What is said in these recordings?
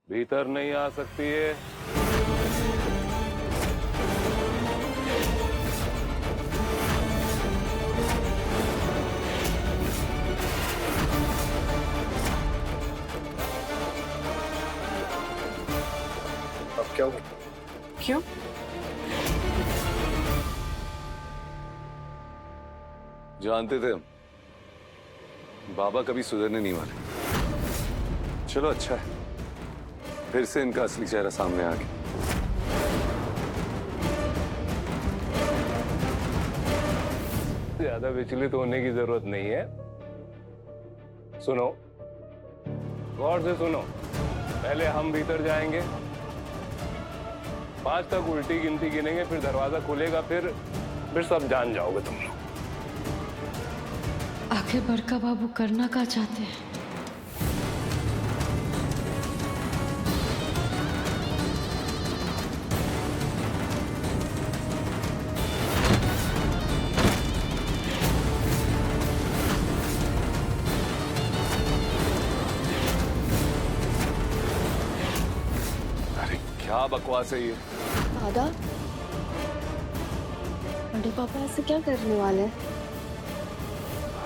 भीतर नहीं आ सकती है। अब क्या हुआ? क्यों? जानते थे हम बाबा कभी सुधरने नहीं वाले। चलो अच्छा है, फिर से इनका असली चेहरा सामने आ गया। ज्यादा विचलित होने की जरूरत नहीं है। सुनो, गौर से सुनो। पहले हम भीतर जाएंगे, 5 तक उल्टी गिनती गिनेंगे, फिर दरवाजा खुलेगा, फिर सब जान जाओगे तुम लोग। आखिर बड़का बाबू करना क्या चाहते हैं? अरे क्या बकवास है ये। दादा, बड़े पापा ऐसे क्या करने वाले हैं?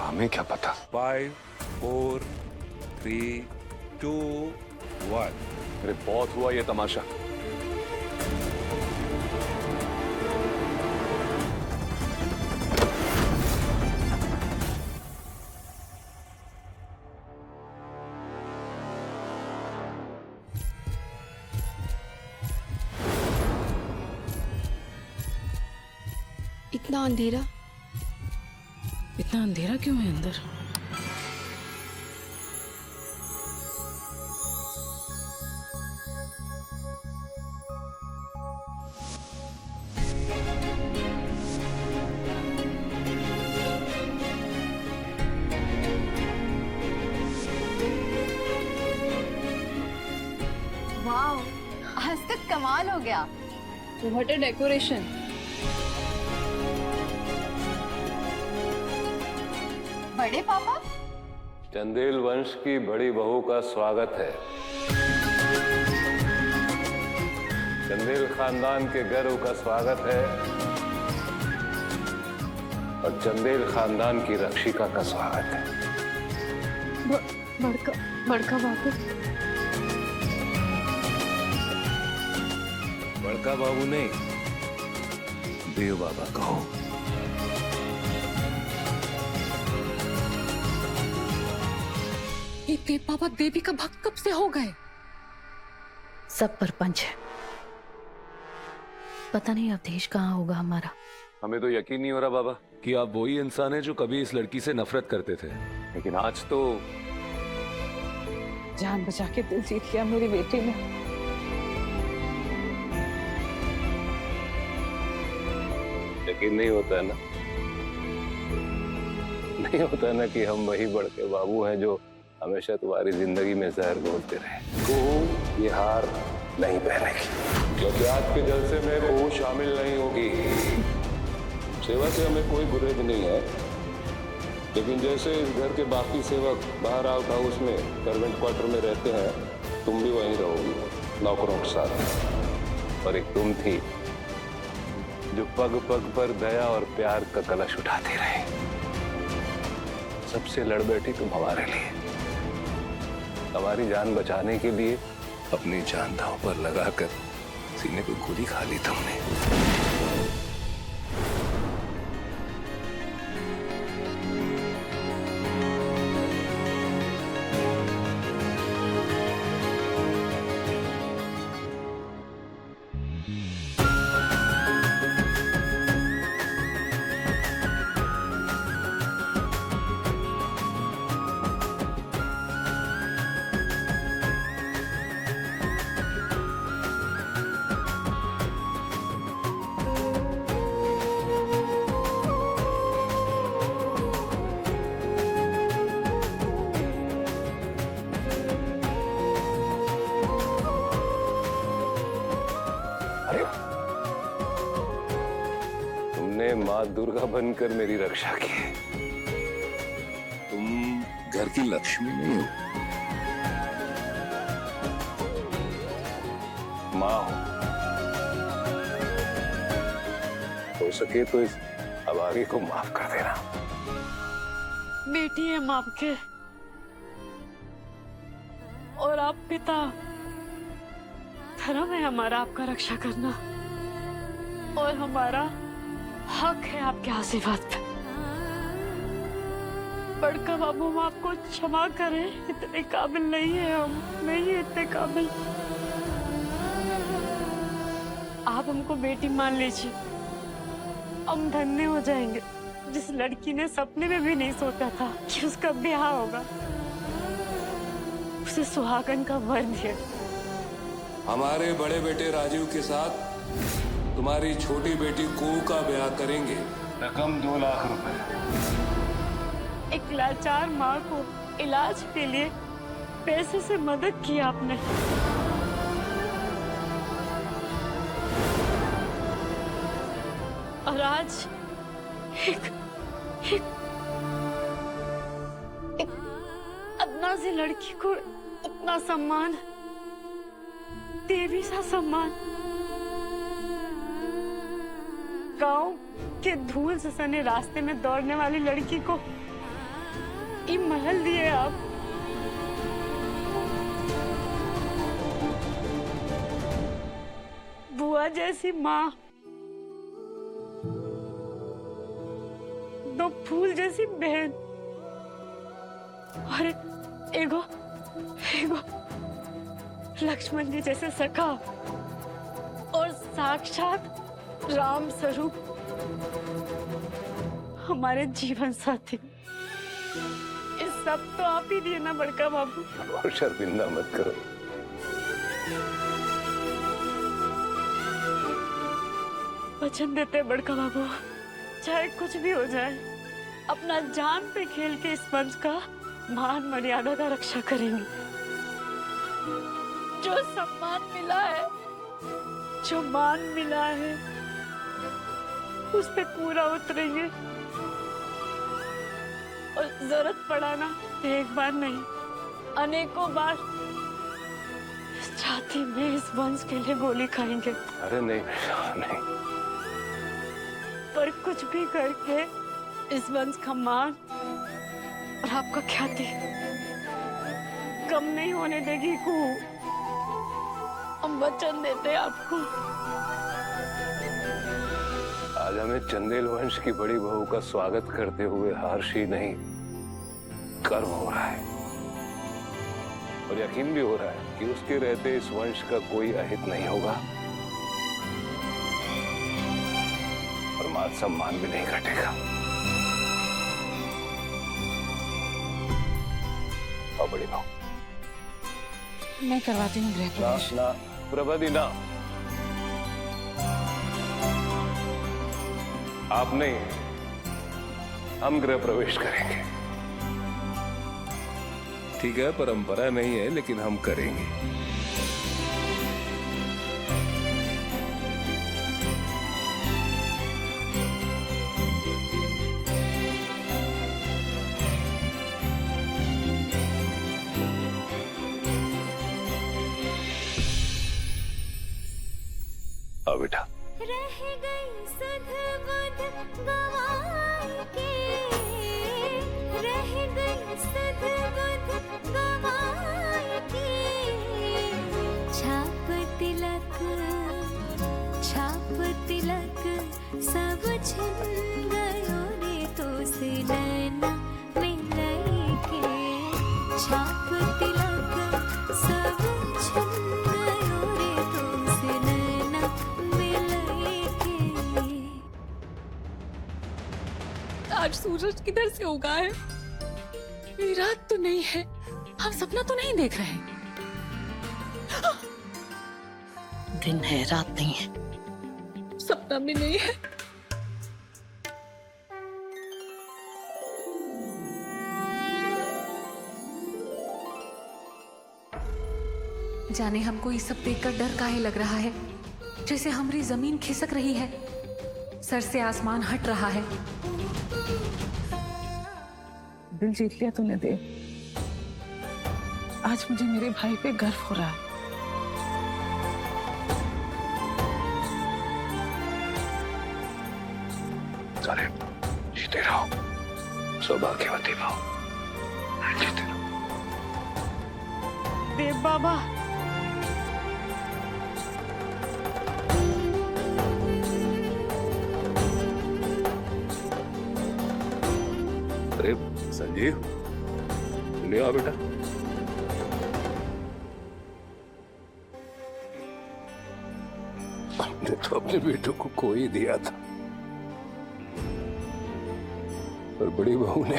हमें क्या पता। 5, 4, 3, 2, 1। अरे बहुत हुआ ये तमाशा। इतना अंधेरा? इतना अंधेरा क्यों है अंदर? वाह, आज तक कमाल हो गया। What a decoration. बड़े पापा, चंदेल वंश की बड़ी बहू का स्वागत है। चंदेल खानदान के गर्व का स्वागत है और चंदेल खानदान की रक्षिका का स्वागत है। बड़का बाबू। बड़का बाबू नहीं, देव बाबा कहो। ये देव बाबा देवी का भक्त कब से हो गए? सब परपंच है। पता नहीं अवधेश कहाँ होगा हमारा। हमें तो यकीन नहीं हो रहा बाबा कि आप वही इंसान हैं जो कभी इस लड़की से नफरत करते थे, लेकिन आज तो जान बचा के दिल जीत लिया मेरी बेटी ने। यकीन नहीं होता है ना, नहीं होता है ना कि हम वही बड़के बाबू हैं जो हमेशा तुम्हारी जिंदगी में जहर घोलते रहे। को ये हार नहीं पहनेगी, क्योंकि आज के जलसे में को शामिल नहीं होगी। सेवा से हमें कोई गुरेज नहीं है, लेकिन जैसे इस घर के बाकी सेवक बाहर आउट हाउस में सर्वेंट क्वार्टर में रहते हैं, तुम भी वहीं रहोगी नौकरों के साथ। और एक तुम थी जो पग पग पर दया और प्यार का कलश उठाती रही। सबसे लड़ बैठी तुम हमारे लिए, हमारी जान बचाने के लिए अपनी जान दांव पर लगाकर सीने पे गोली खा ली तुमने। तुमने माँ दुर्गा बनकर मेरी रक्षा की है। तुम घर की लक्ष्मी नहीं हो। माँ हो सके तो इस अभागी को माफ कर देना। बेटी है माँ के, और आप पिता, धर्म है हमारा आपका रक्षा करना, और हमारा हक है आपके आशीर्वाद पे। बड़का बाबू हम आपको क्षमा करें, इतने काबिल नहीं है हम, नहीं है इतने काबिल। आप हमको बेटी मान लीजिए, हम धन्य हो जाएंगे। जिस लड़की ने सपने में भी नहीं सोचा था कि उसका ब्याह होगा, उसे सुहागन का वर दिया। हमारे बड़े बेटे राजीव के साथ तुम्हारी छोटी बेटी कुहू का ब्याह करेंगे। रकम 2 लाख रुपए। एक लाचार माँ को इलाज के लिए पैसे से मदद की आपने। और आज एक अदना सी लड़की को इतना सम्मान, देवी सा सम्मान, गांव के धूल से सने रास्ते में दौड़ने वाली लड़की को ये महल दिए आप। बुआ जैसी माँ, 2 फूल जैसी बहन, और एगो लक्ष्मण जी जैसे सखा, और साक्षात राम स्वरूप हमारे जीवन साथी। ये सब तो आप ही दिए ना बड़का बाबू। और शर्मिंदा मत करो। वचन देते हैं बड़का बाबू, चाहे कुछ भी हो जाए, अपना जान पे खेल के इस वंश का मान मर्यादा का रक्षा करेंगे। जो सम्मान मिला है, जो मान मिला है, उस पे पूरा उतरेंगे। और जरूरत पड़ा ना, एक बार नहीं, अनेकों बार छाती में इस वंश के लिए गोली खाएंगे। अरे नहीं नहीं, पर कुछ भी करके इस वंश का मान और आपका ख्याति कम नहीं होने देगी कुहू। हम वचन देते हैं आपको। आज हमें चंदेल वंश की बड़ी बहू का स्वागत करते हुए हर्ष ही नहीं, गर्व हो रहा है। और यकीन भी हो रहा है कि उसके रहते इस वंश का कोई अहित नहीं होगा और मान सम्मान भी नहीं घटेगा। और बड़ी बहू, मैं करवाती हूँ गृह प्रवेश। ना प्रभा ना, आप नहीं, हम गृह प्रवेश करेंगे। ठीक है, परंपरा नहीं है लेकिन हम करेंगे। आओ बेटा। रह गई सुध बुध गवाई के, रह गई सुध बुध गवाई के। छाप तिलक सब छिन गयो रे तो से नैना मिलाई के। छाप तिलक सब छिन गयो रे तो से नैना मिलाई के। आज सूरज किधर से उगा है? ये रात तो नहीं है, हम सपना तो नहीं देख रहे हैं। दिन है, रात नहीं है। सपना भी नहीं है। जाने हमको ये सब देखकर डर काहे लग रहा है, जैसे हमारी जमीन खिसक रही है, सर से आसमान हट रहा है। दिल जीत लिया तूने देव। आज मुझे मेरे भाई पे गर्व हो रहा है। अरे जीते रहो, सौभाग्यवती भाव, जीते रहो। देव बाबा, अरे संजीव, ले आओ बेटा। हमने तो अपने बेटों को खो ही दिया था, और बड़ी बहू ने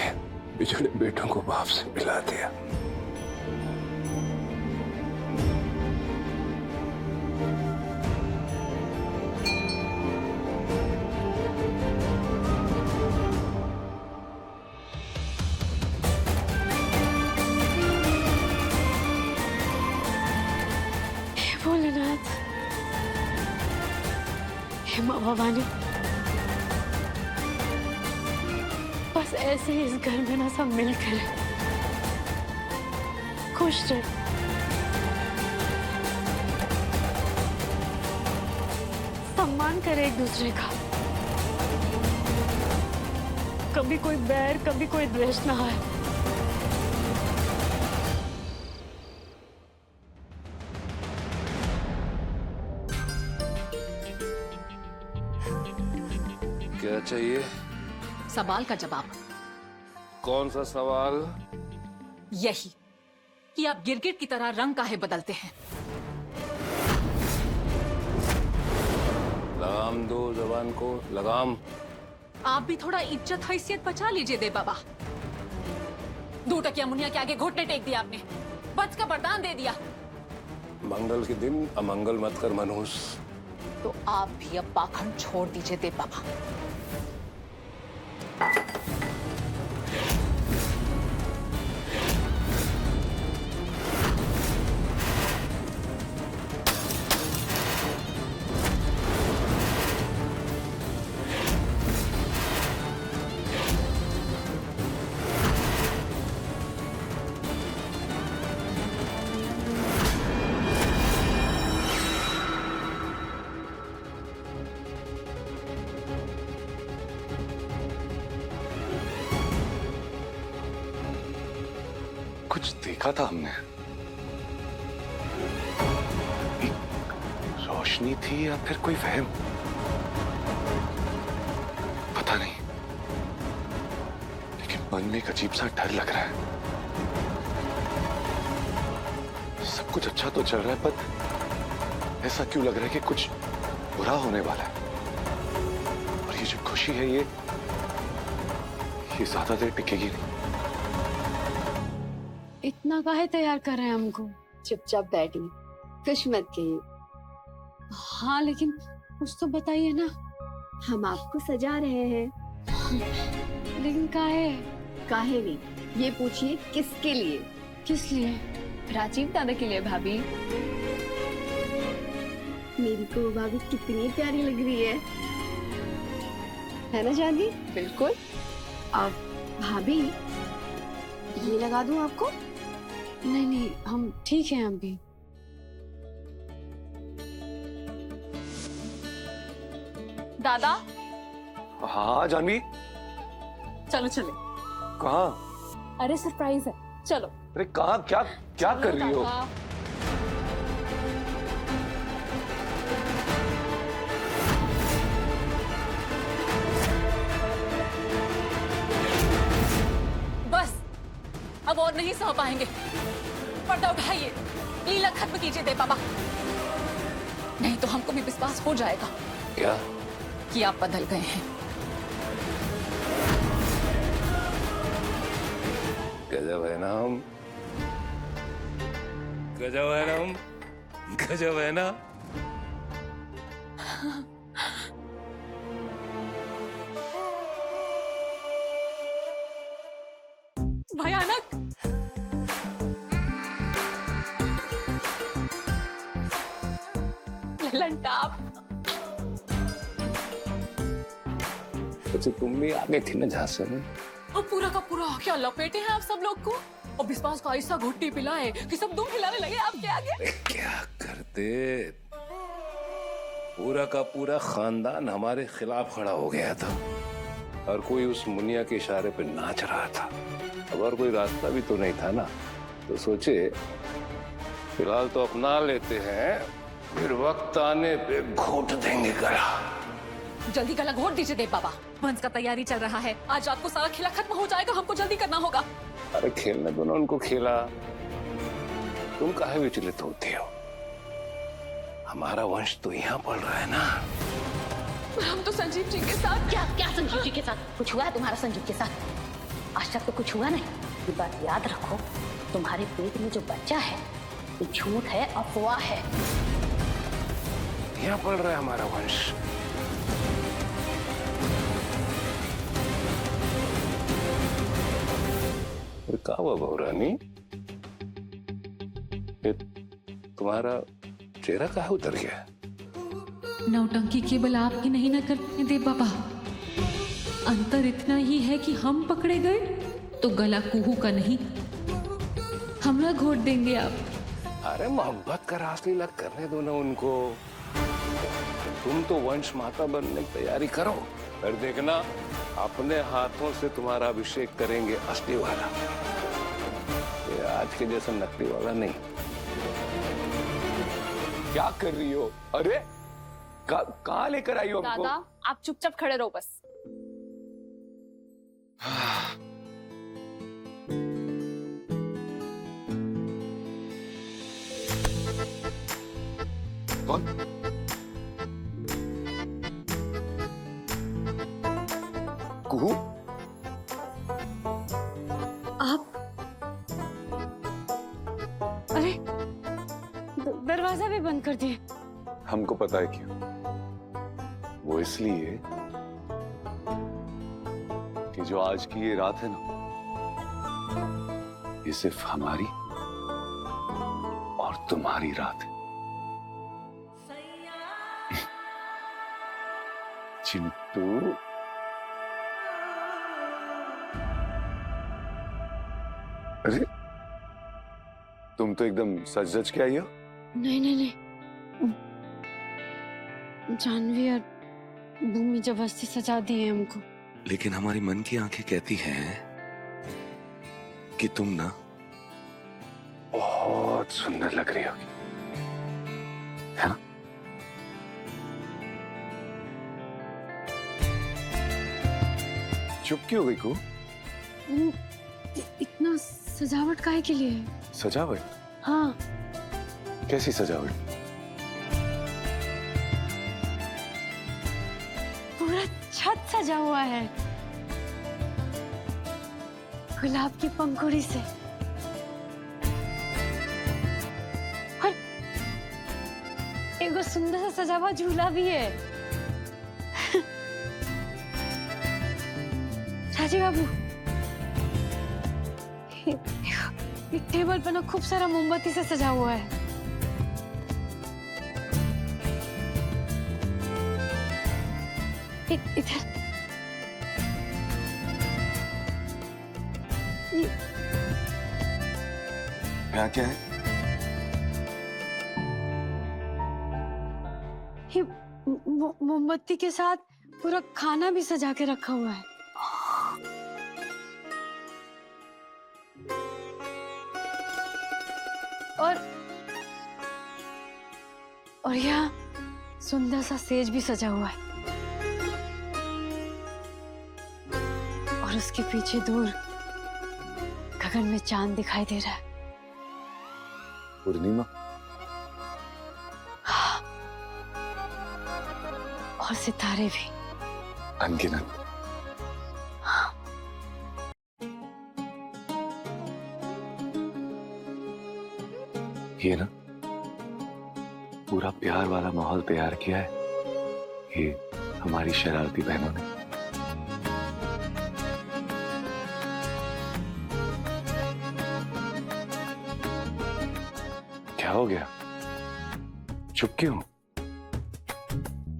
बिछड़े बेटों को बाप से मिला दिया। हे भोलेनाथ, हे माँ भवानी, बस ऐसे ही इस घर में ना सब मिलकर खुश रहे। सम्मान करे एक दूसरे का, कभी कोई बैर, कभी कोई द्वेष ना है। क्या चाहिए? सवाल का जवाब कौन सा सवाल? यही कि आप गिरगिट की तरह रंग काहे बदलते हैं। लगाम दो जवान को, लगाम। आप भी थोड़ा इज्जत हैसियत बचा लीजिए देव बाबा। 2 टकिया मुनिया के आगे घुटने टेक दिया आपने, वंश का वरदान दे दिया। मंगल के दिन अमंगल मत कर मनहूस। तो आप भी अब पाखंड छोड़ दीजिए देव बाबा। कुछ देखा था हमने, रोशनी थी या फिर कोई वहम, पता नहीं, लेकिन मन में एक अजीब सा डर लग रहा है। सब कुछ अच्छा तो चल रहा है, पर ऐसा क्यों लग रहा है कि कुछ बुरा होने वाला है। और ये जो खुशी है, ये ज्यादा देर टिकेगी नहीं। इतना काहे तैयार कर रहे हैं हमको? चुपचाप बैठिए, कुछ मत कहिए। हाँ, लेकिन कुछ तो बताइए ना। हम आपको सजा रहे हैं। लेकिन काहे? काहे नहीं, ये पूछिए किसके लिए? किस लिए? राजीव दादा के लिए भाभी। मेरी को भाभी कितनी प्यारी लग रही है ना जानवी? बिल्कुल। अब भाभी, ये लगा दूं आपको? नहीं नहीं, हम ठीक हैं हम भी। दादा, हाँ जानवी, चलो चले। कहाँ? अरे सरप्राइज है, चलो। अरे कहाँ? क्या क्या कर रही हो? बस अब और नहीं सह पाएंगे। पर्दा उठाइए, लीला खत्म कीजिए देव बाबा, नहीं तो हमको भी विश्वास हो जाएगा क्या? कि आप बदल गए हैं। गजब है ना हम, गजब है ना हम, गजब है ना। भयानक। ललनटाप। अच्छा, तुम भी आगे थी ना झांसे में। अब पूरा का पूरा क्या लपेटे हैं आप सब लोग को, और विश्वास को ऐसा घुट्टी पिलाए कि सब दुम हिलाने लगे आपके आगे। क्या करते, पूरा का पूरा खानदान हमारे खिलाफ खड़ा हो गया था। और कोई उस मुनिया के इशारे पे नाच रहा था। अब और कोई रास्ता भी तो नहीं था ना, तो सोचे फिलहाल तो अपना लेते हैं, फिर वक्त आने पे घोट देंगे गला। जल्दी गला घोट दीजिए देव बाबा, वंश का तैयारी चल रहा है, आज रात को सारा खेला खत्म हो जाएगा, हमको जल्दी करना होगा। अरे खेलने दो ना उनको खेला, तुम काहे विचलित होती हो? हमारा वंश तो यहाँ पल रहा है ना। हम तो संजीव जी के साथ। क्या क्या संजीव जी के साथ? कुछ हुआ है तुम्हारा संजीव के साथ? आज तक तो कुछ हुआ नहीं। ये बात याद रखो, तुम्हारे पेट में जो बच्चा है ये झूठ है, अफवाह है। यहाँ पल रहा है हमारा वंश। क्या हुआ बहुरानी? तुम्हारा चेहरा कहाँ उतर गया? नौटंकी केवल आपकी नहीं न करते देव बाबा, अंतर इतना ही है कि हम पकड़े गए तो गला कुहू का नहीं, हमरा घोट देंगे आप। अरे मोहब्बत का रासलीला करने दो ना उनको। तुम तो वंश माता बनने की तैयारी करो, फिर देखना अपने हाथों से तुम्हारा अभिषेक करेंगे असली वाला, ये आज के जैसा नकली वाला नहीं। क्या कर रही हो? अरे कहाँ लेकर आई हो हमको? दादा आप चुपचाप खड़े रहो बस। कौन? कुहू? आप? अरे दरवाजा भी बंद कर दिए। हमको पता है क्यों। वो इसलिए कि जो आज की ये रात है ना, ये सिर्फ हमारी और तुम्हारी रात है। चिंटू, अरे तुम तो एकदम सज धज के आई हो। नहीं नहीं नहीं, जानवी और भूमि जबरदस्ती सजा दी है हमको। लेकिन हमारी मन की आंखें कहती हैं कि तुम ना बहुत सुंदर लग रही होगी, है ना? चुप क्यों हो गई को? इतना सजावट काहे के लिए है? सजावट? हाँ, कैसी सजावट? पूरा छत सजा हुआ है गुलाब की पंखुड़ी से, और एक सुंदर सा सजा हुआ झूला भी है। चाची बाबू, एक टेबल पर ना खूब सारा मोमबत्ती से सजा हुआ है। इधर यहाँ क्या है? ये मोमबत्ती के साथ पूरा खाना भी सजा के रखा हुआ है। और यहाँ सुंदर सा सेज भी सजा हुआ है, और उसके पीछे दूर गगन में चांद दिखाई दे रहा है। पूर्णिमा? हाँ, और सितारे भी अनगिनत। हाँ। ये ना पूरा प्यार वाला माहौल तैयार किया है ये हमारी शरारती बहनों ने। क्या हो गया? चुप क्यों?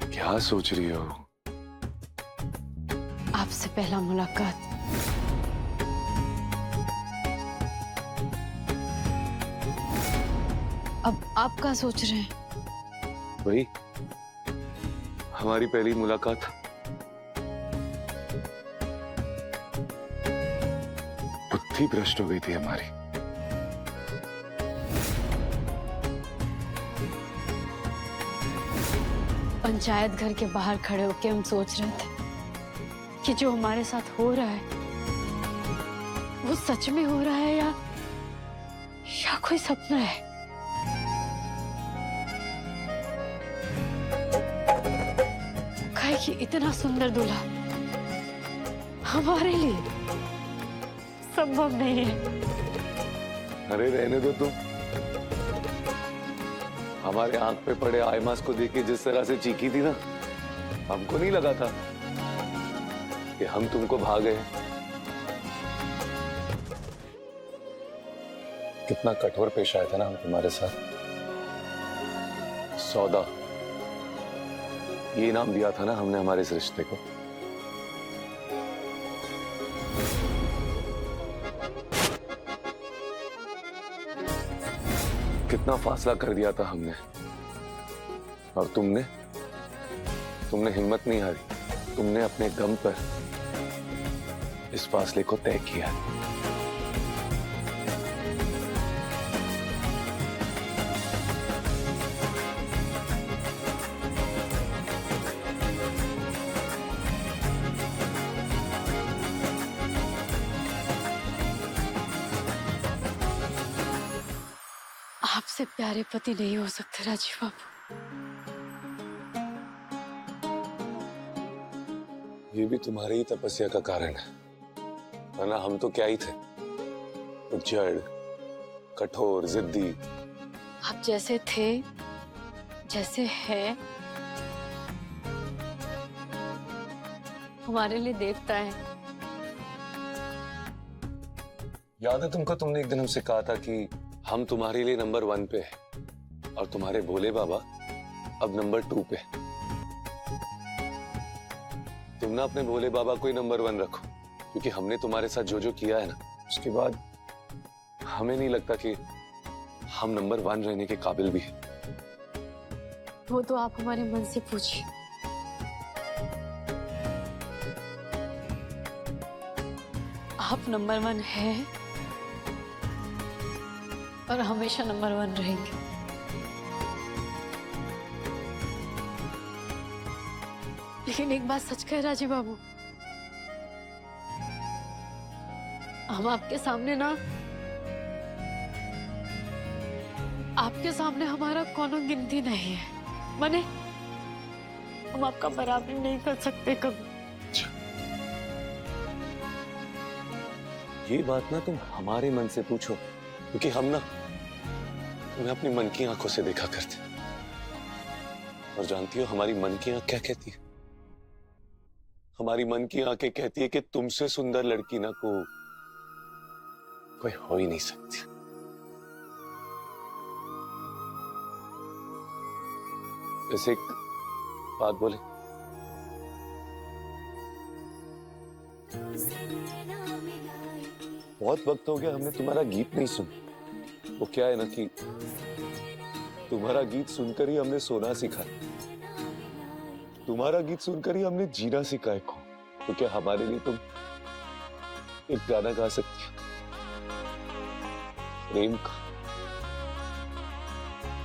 क्या सोच रही हो? आपसे पहला मुलाकात अब आप क्या सोच रहे हैं? वही हमारी पहली मुलाकात बुद्धि भ्रष्ट हो गई थी हमारी। पंचायत घर के बाहर खड़े होकर हम सोच रहे थे कि जो हमारे साथ हो रहा है वो सच में हो रहा है या कोई सपना है। काहे कि इतना सुंदर दूल्हा हमारे लिए संभव नहीं है। अरे रहने दो तुम। हमारे आंख पे पड़े आईमास को देख के जिस तरह से चीखी थी ना, हमको नहीं लगा था कि हम तुमको भागे। कितना कठोर पेश आया था ना हम तुम्हारे साथ। सौदा, ये इनाम दिया था ना हमने हमारे इस रिश्ते को। कितना फासला कर दिया था हमने, और तुमने हिम्मत नहीं हारी। तुमने अपने दम पर इस फासले को तय किया। आपसे प्यारे पति नहीं हो सकते राजीव बाबू। ये भी तुम्हारी ही तपस्या का कारण है, वरना हम तो क्या ही थे, उज्जड़, कठोर, जिद्दी। आप जैसे थे, जैसे हैं, हमारे लिए देवता है। याद है तुमको, तुमने एक दिन हमसे कहा था कि हम तुम्हारे लिए नंबर 1 पे है और तुम्हारे भोले बाबा अब नंबर 2 पे। तुम ना अपने भोले बाबा को ही नंबर 1 रखो, क्योंकि हमने तुम्हारे साथ जो जो किया है ना, उसके बाद हमें नहीं लगता कि हम नंबर 1 रहने के काबिल भी हैं। वो तो आप हमारे मन से पूछिए। आप नंबर 1 है और हमेशा नंबर 1 रहेंगे। लेकिन एक बात सच कहे राजीव बाबू, हम आपके सामने ना, आपके सामने हमारा कोनो गिनती नहीं है। माने हम आपका बराबरी नहीं कर सकते कभी। ये बात ना तुम हमारे मन से पूछो, क्योंकि हम ना तुम्हें अपनी मन की आंखों से देखा करते। और जानती हो हमारी मन की आंख क्या कहती है? हमारी मन की आंखें कहती है कि तुमसे सुंदर लड़की ना कोई हो ही नहीं सकती। वैसे एक बात बोले, बहुत वक्त हो गया हमने तुम्हारा गीत नहीं सुना। वो क्या है ना कि तुम्हारा गीत सुनकर ही हमने सोना सीखा, तुम्हारा गीत सुनकर ही हमने जीना सीखा है। तो क्या हमारे लिए तुम एक गाना गा सकती हो प्रेम का,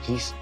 प्लीज?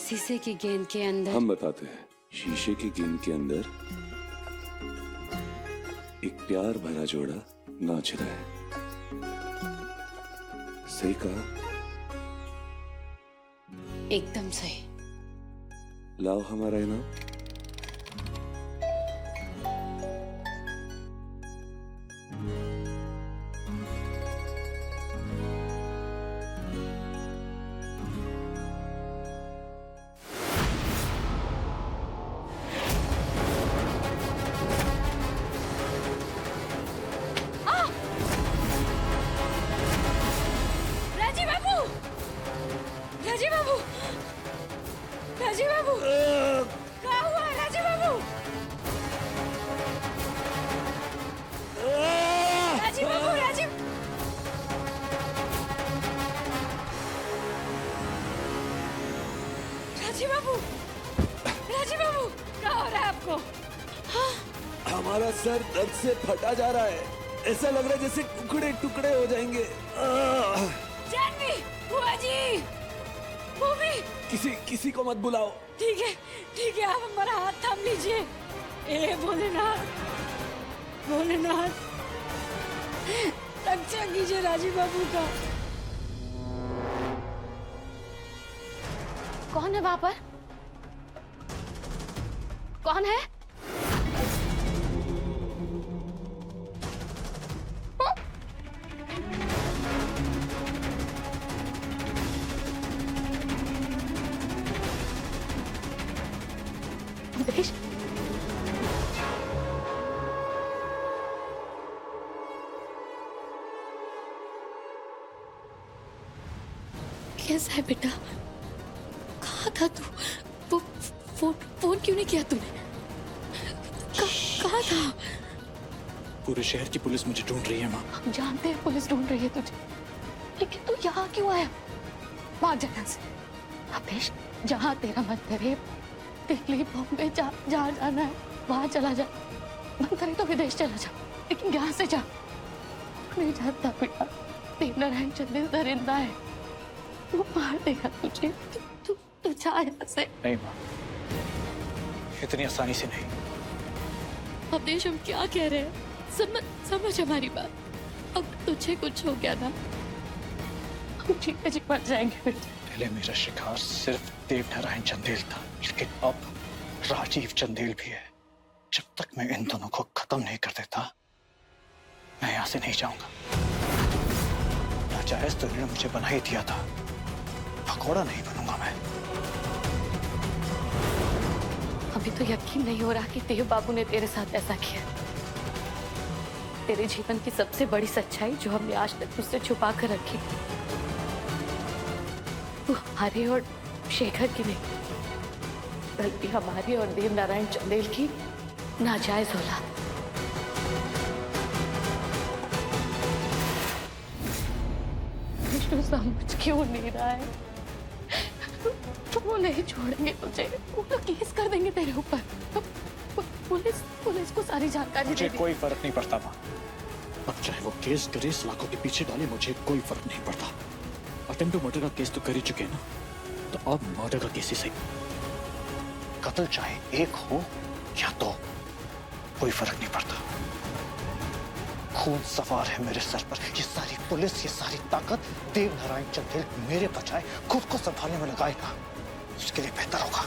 शीशे की गेंद के अंदर। हम बताते हैं, शीशे की गेंद के अंदर एक प्यार भरा जोड़ा नाच रहा है। सही कहा? एकदम सही। लाओ हमारा इनाम। राजीव बाबू, राजीव बाबू, राजीव बाबू, क्या हुआ राजीव बाबू? राजीव बाबू, राजीव राजीव बाबू, राजीव बाबू, क्या हो रहा है आपको? हमारा सर दर्द से फटा जा रहा है। ऐसा लग रहा है जैसे टुकड़े टुकड़े हो जाएंगे। जानवी, बुआ जी, भूमि, किसी को मत बुलाओ। ठीक है, आप हमारा हाथ थाम लीजिए। ए भोलेनाथ, भोलेनाथ, रक्षा कीजिए राजीव बाबू का। कौन है वहां पर? कौन है? देश? कैसा है बेटा? कहाँ था तू? वो फोन क्यों नहीं किया तूने? कहाँ था? पूरे शहर की पुलिस मुझे ढूंढ रही है माँ। हम जानते हैं पुलिस ढूंढ रही है तुझे, लेकिन तू यहाँ क्यों आया? भाग जा यहाँ से। अभेश, जहाँ तेरा मन करे, दिल्ली, बॉम्बे, जहाँ जाना है वहां चला जा। मन करे तो विदेश चला जा, लेकिन यहाँ से जा। नहीं जानता बेटा, देवनारायण चंदेल दरिंदा है, वो मार देगा तुझे। तू जा यहाँ से। नहीं माँ, इतनी आसानी से नहीं। अवधेश, हम क्या कह रहे हैं? समझ हमारी बात। अब तुझे कुछ हो गया ना, हम ठीक है मर जाएंगे बेटा। पहले मेरा शिकार सिर्फ देवनारायण चंदेल था, लेकिन अब राजीव चंदेल भी है। जब तक मैं इन दोनों को खत्म नहीं कर देता, मैं यहाँ से नहीं जाऊंगा। नाजायज तो इन्होंने मुझे बना ही दिया था, पकौड़ा नहीं बनूंगा मैं। अभी तो यकीन नहीं हो रहा कि देव बाबू ने तेरे साथ ऐसा किया। तेरे जीवन की सबसे बड़ी सच्चाई जो हमने आज तक तुझसे छुपा कर रखी, तू हमारे और शेखर की नहीं, बल्कि हमारी और देवनारायण चंदेल की नाजायज औलाद। विष्णु समझ क्यों नहीं रहा है? वो नहीं छोड़ेंगे तुझे, वो तो केस कर देंगे तेरे ऊपर। पुलिस को सारी जानकारी मुझे दे। कोई फर्क नहीं पड़ता माँ। अब चाहे वो केस करे, सलाखों के पीछे डाले, मुझे कोई फर्क नहीं पड़ता। अटेम्प्ट टू मर्डर का केस तो कर ही चुके हैं ना, तो अब मर्डर का केस ही सही। कत्ल चाहे एक हो या दो, कोई फर्क नहीं पड़ता। खून सवार है मेरे सर पर। ये सारी पुलिस, ये सारी ताकत देवनारायण चंदेल मेरे बजाय खुद को संभालने में लगाएगा, उसके लिए बेहतर होगा।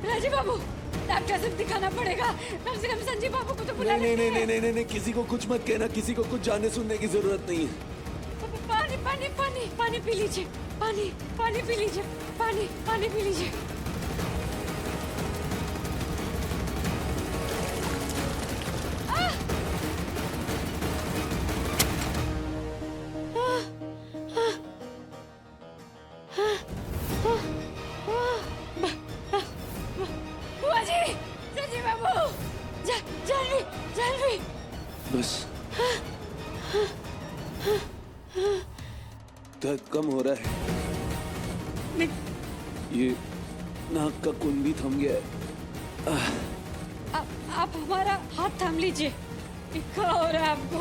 राजीव बाबू, डॉक्टर से दिखाना पड़ेगा। कम से कम संजीव बाबू को तो बुला नहीं, किसी को कुछ मत कहना, किसी को कुछ जानने सुनने की जरूरत नहीं है। पानी पी लीजिए, पानी पी लीजिए, पानी पी लीजिए। बस दर्द कम हो रहा है। नाक का खून भी थम गया है। आप हमारा हाथ थाम लीजिए। क्या हो रहा है आपको?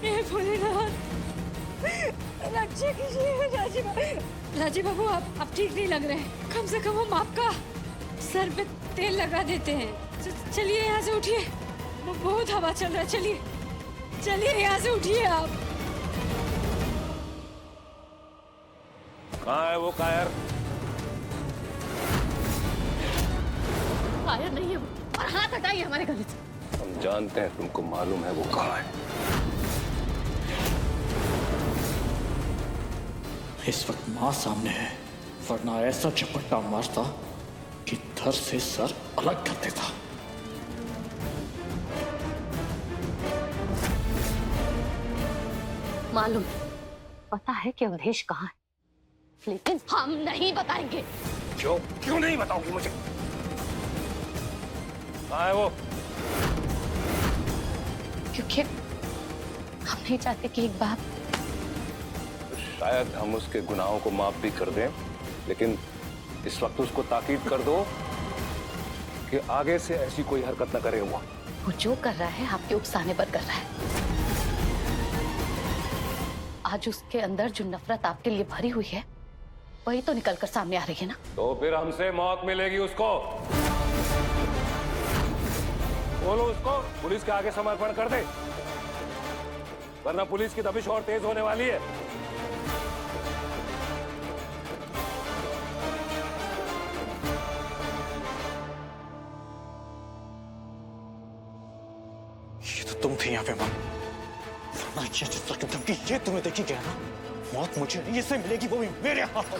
ये भोलेनाथ, रक्षा कीजिए राजीव बाबू, आप ठीक नहीं लग रहे। कम से कम हम आपका सर पे तेल लगा देते हैं। चलिए यहाँ से उठिए, बहुत हवा चल रहा है। चलिए यहाँ से उठिए आप। कहाँ है वो कायर? कायर नहीं है वो, और हाथ हटाइए हमारे गले से। हम जानते हैं, तुमको मालूम है वो कहाँ है। इस वक्त माँ सामने है, वरना ऐसा झपट्टा मारता कि धर से सर अलग कर देता। मालूम पता है कि अवधेश कहाँ है, लेकिन हम नहीं बताएंगे। क्यों नहीं बताओगी मुझे? कहाँ है वो? क्योंकि हम नहीं चाहते कि एक बात। शायद हम उसके गुनाहों को माफ भी कर दें, लेकिन इस वक्त उसको ताकीद कर दो कि आगे से ऐसी कोई हरकत न करे। वो जो कर रहा है आपके उकसाने पर कर रहा है। आज उसके अंदर जो नफरत आपके लिए भरी हुई है, वही तो निकल कर सामने आ रही है ना। तो फिर हमसे मौत मिलेगी उसको। बोलो उसको पुलिस के आगे समर्पण कर दे, वरना पुलिस की दबिश और तेज होने वाली है। ये तो तुम थे यहाँ पे माँ, वरना ये जिस तरह की धमकी ये तुम्हें देखी गया ना, मौत मुझे नहीं इससे मिलेगी, वो भी मेरे हाथ।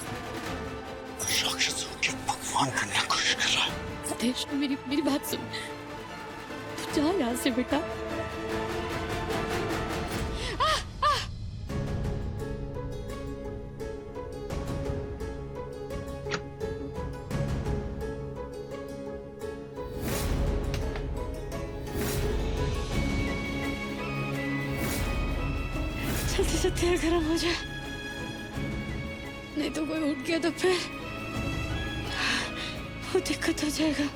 राक्षस होकर भगवान बनने की कोशिश कर रहा है। अवधेश, मेरी बात सुन, तू जा यहाँ से बेटा। जल्दी से तेल गर्म हो जाए, नहीं तो कोई उठ गया तो फिर बहुत दिक्कत हो जाएगा।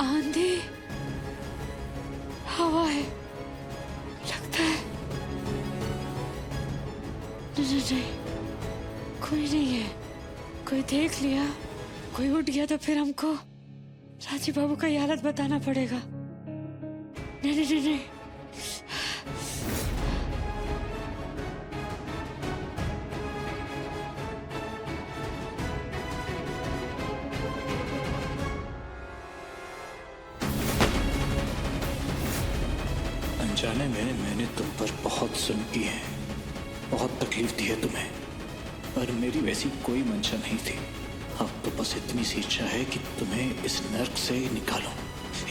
आंधी हवा है लगता है। नहीं, कोई नहीं है। कोई देख लिया, कोई उठ गया तो फिर हमको राजीव बाबू का ये हालत बताना पड़ेगा। नहीं। अनजाने में मैंने तुम पर बहुत जुल्म किए हैं, बहुत तकलीफ दी है तुम्हें, पर मेरी वैसी कोई मंशा नहीं थी। अब तो बस इतनी सी इच्छा है कि तुम्हें इस नर्क से निकालूं,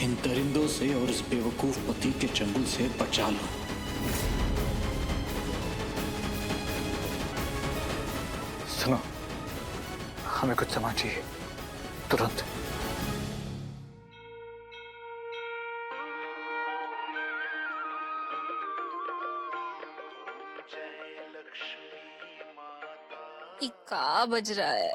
इन दरिंदों से और इस बेवकूफ पति के चंगुल से बचा लूं। सुनो, हमें कुछ सामान चाहिए तुरंत। का बज रहा है?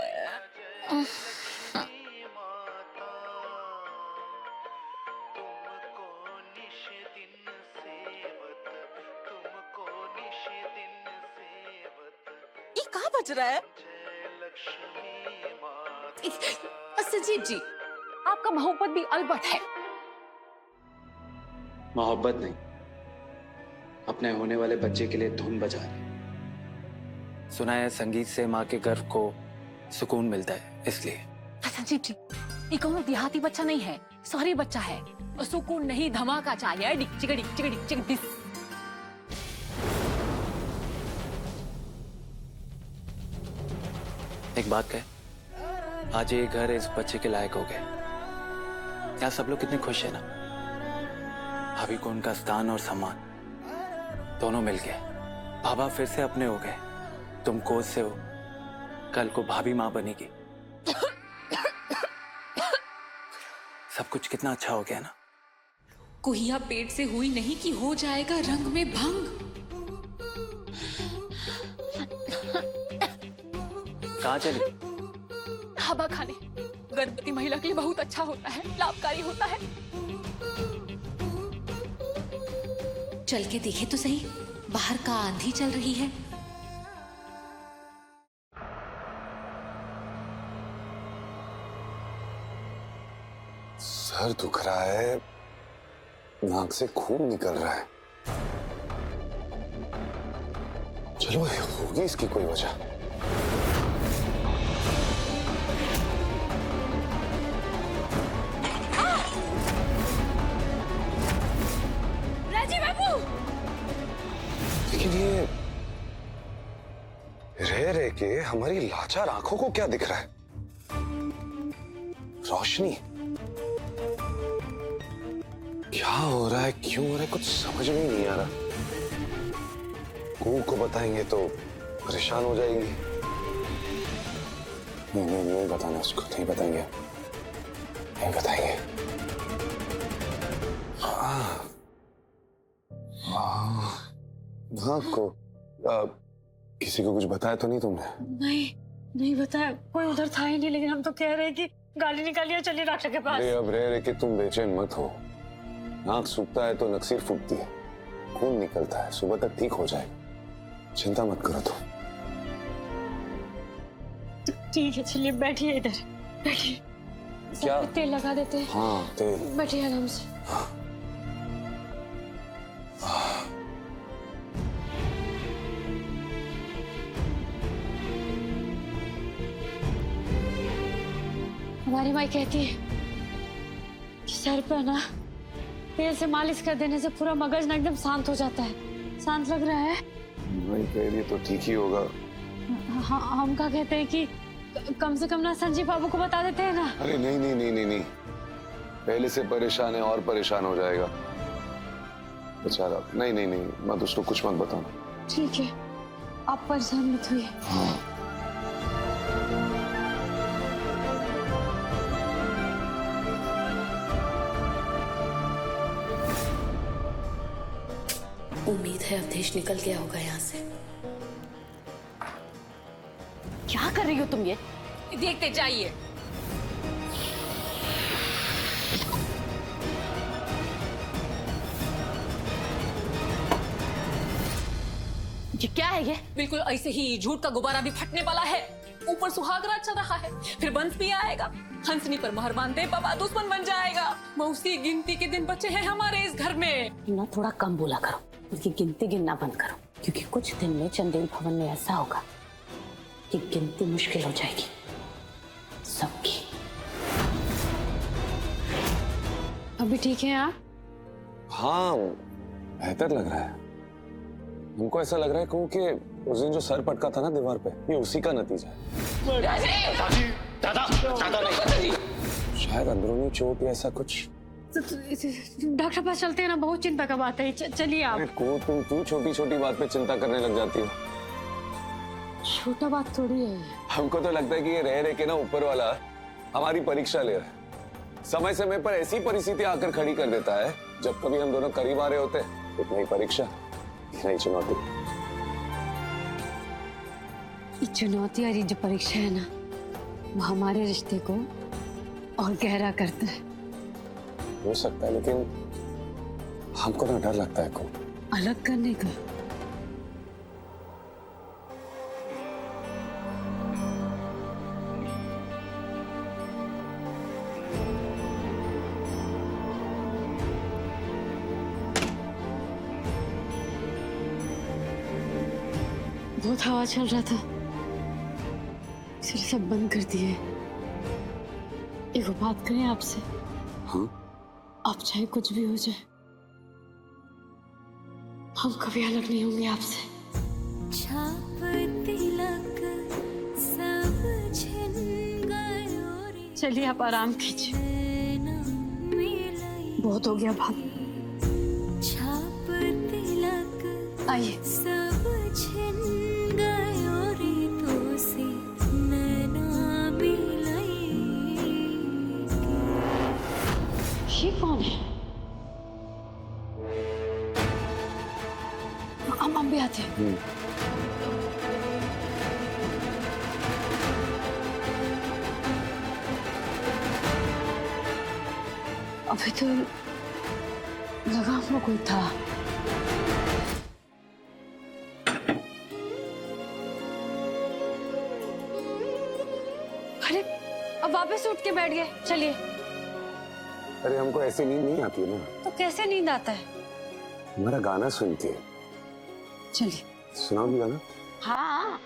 कहाँ बज रहा है? संजीव जी, आपका मोहब्बत भी अलबट है। मोहब्बत नहीं, अपने होने वाले बच्चे के लिए धुन बजा रहे। सुना है संगीत से माँ के गर्भ को सुकून मिलता है, इसलिए। संजीव जी, ये कौन देहाती बच्चा नहीं है, सॉरी बच्चा है। और सुकून नहीं, धमाका चाहिए। डिक चिक डिक चिक डिक चिक डिस। एक बात कहे, आज ये घर इस बच्चे के लायक हो गए। यहाँ सब लोग कितने खुश है ना। भाभी को उनका स्थान और सम्मान दोनों मिल गए। बाबा फिर से अपने हो गए। तुम कोच से हो, कल को भाभी माँ बनेगी। सब कुछ कितना अच्छा हो गया ना। कुहिया पेट से हुई नहीं कि हो जाएगा रंग में भंग। कहाँ चली? हवा खाने। गर्भवती महिला के लिए बहुत अच्छा होता है, लाभकारी होता है। चल के देखे तो सही, बाहर का आंधी चल रही है। सर दुख रहा है, नाक से खून निकल रहा है। चलो होगी इसकी कोई वजह। राजी बाबू, लेकिन ये रह के हमारी लाचार आंखों को क्या दिख रहा है? रोशनी। क्या हो रहा है, क्यों हो रहा है, कुछ समझ में नहीं आ रहा। कू को बताएंगे तो परेशान हो जाएगी। नहीं बताना उसको, नहीं बताएंगे, नहीं बताएंगे। हाँ को किसी को कुछ बताया तो नहीं तुमने? नहीं बताया, कोई उधर था ही नहीं, लेकिन हम तो कह रहे कि गाली निकालिए, चलिए डॉक्टर के पास। अरे अब रह के तुम बेचैन मत हो। नाक सूखता है तो नक्सीर फूटती है, खून निकलता है, सुबह तक ठीक हो जाएगा। चिंता मत करो तुम। ठीक है, चलिए बैठिए इधर, बैठिए। क्या? तेल लगा देते हैं। हाँ तेल। बैठिए आराम से। हमारी माँ कहती है कि सर पर ना तेल से मालिश कर देने से पूरा मगज ना एकदम शांत हो जाता है। शांत लग रहा है? वही कह रही है तो ठीक ही होगा। हाँ, हम क्या कहते हैं कि कम से कम ना संजीव बाबू को बता देते हैं ना। अरे नहीं, पहले से परेशान है और परेशान हो जाएगा बेचारा। नहीं मत उसको कुछ मत बताना। ठीक है, आप परेशान मत होइए। हाँ। उम्मीद है अवधेश निकल गया होगा यहाँ से। क्या कर रही हो तुम ये? देखते जाइए। ये क्या है ये? बिल्कुल ऐसे ही झूठ का गुब्बारा भी फटने वाला है। ऊपर सुहागरात चल रहा है, फिर बंस भी आएगा। हंसनी पर महर बांधे बाबा दुश्मन बन जाएगा। मौसी गिनती के दिन बचे हैं हमारे इस घर में। ना थोड़ा कम बोला करो, उसकी गिनती गिनना बंद करो, क्योंकि कुछ दिन में चंदेल भवन में ऐसा होगा कि गिनती मुश्किल हो जाएगी सबकी। अभी ठीक है आप? हाँ बेहतर लग रहा है। हमको ऐसा लग रहा है क्योंकि उस दिन जो सर पटका था ना दीवार पे, ये उसी का नतीजा है। दादा नहीं, शायद अंदरूनी चोट या ऐसा कुछ। डॉक्टर पास चलते हैं ना, बहुत चिंता का बात है। चलिए आप। तुम क्यों छोटी छोटी बात पे चिंता करने लग जाती हो? छोटा बात थोड़ी है। हमको तो लगता है कि ये रह के ना ऊपर वाला हमारी परीक्षा ले रहा है। समय समय पर ऐसी परिस्थितियां आकर खड़ी कर देता है, जब कभी हम दोनों करीब आ रहे होते हैं। एक नई परीक्षा, एक नई चुनौती। ये चुनौती और ये जो परीक्षा है ना, वो हमारे रिश्ते को और गहरा करता है। हो सकता है, लेकिन हमको ना डर लगता है को अलग करने का। बहुत हवा चल रहा था, इसलिए सब बंद कर दिए। एक बात करें आपसे? हाँ? आप चाहे कुछ भी हो जाए, हम कभी अलग नहीं होंगे आपसे। छाप तिलक सब छिन गयो रे। चलिए आप आराम कीजिए, बहुत हो गया भाग। छाप तिलक आइए। सब छिन गयो रे तो से नैना मिलाई। ये कौन है? हम भी आते हैं। अभी तो लगा हमको कोई था। अरे अब वापस उठ के बैठ गए, चलिए। अरे हमको ऐसे नींद नहीं आती है ना। तो कैसे नींद आता है? हमारा गाना सुनती है। चलिए। सुनाओगी गाना? हाँ।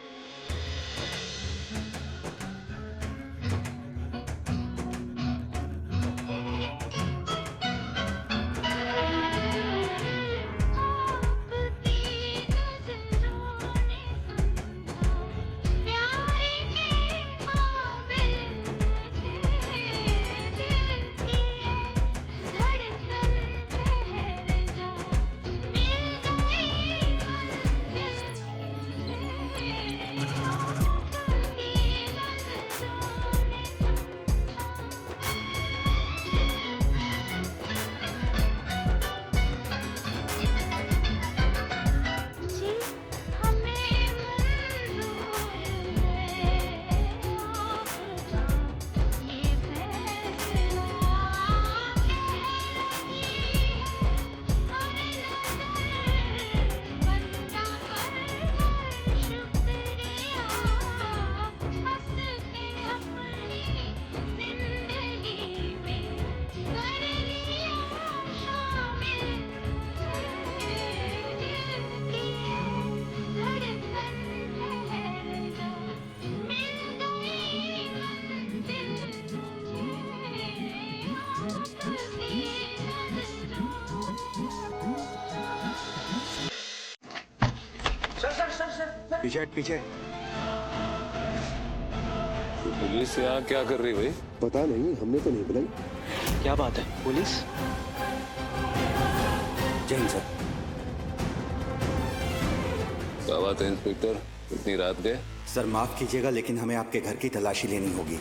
पीछे पीछे। पुलिस यहाँ क्या कर रही भाई? पता नहीं, हमने तो नहीं बुलाई। क्या बात है? पुलिस? जय हिंद सर। क्या बात है इंस्पेक्टर, इतनी रात गए? सर माफ कीजिएगा लेकिन हमें आपके घर की तलाशी लेनी होगी।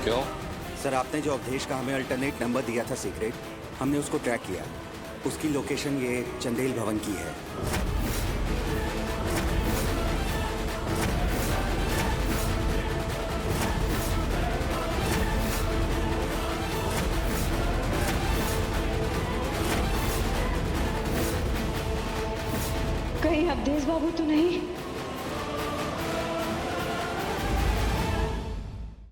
क्यों? सर आपने जो अवधेश का हमें अल्टरनेट नंबर दिया था सीक्रेट, हमने उसको ट्रैक किया। उसकी लोकेशन ये चंदेल भवन की है। कहीं अवधेश बाबू तो नहीं?